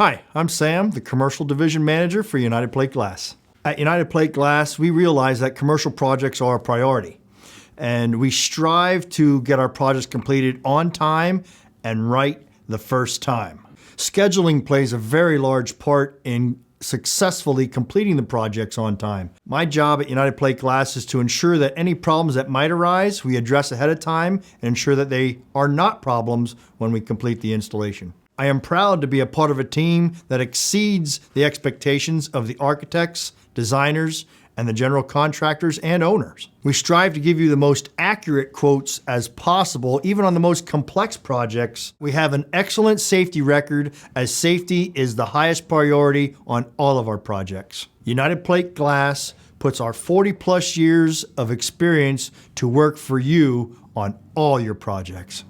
Hi, I'm Sam, the Commercial Division Manager for United Plate Glass. At United Plate Glass, we realize that commercial projects are a priority, and we strive to get our projects completed on time and right the first time. Scheduling plays a very large part in successfully completing the projects on time. My job at United Plate Glass is to ensure that any problems that might arise, we address ahead of time and ensure that they are not problems when we complete the installation. I am proud to be a part of a team that exceeds the expectations of the architects, designers, and the general contractors and owners. We strive to give you the most accurate quotes as possible, even on the most complex projects. We have an excellent safety record, as safety is the highest priority on all of our projects. United Plate Glass puts our 40+ years of experience to work for you on all your projects.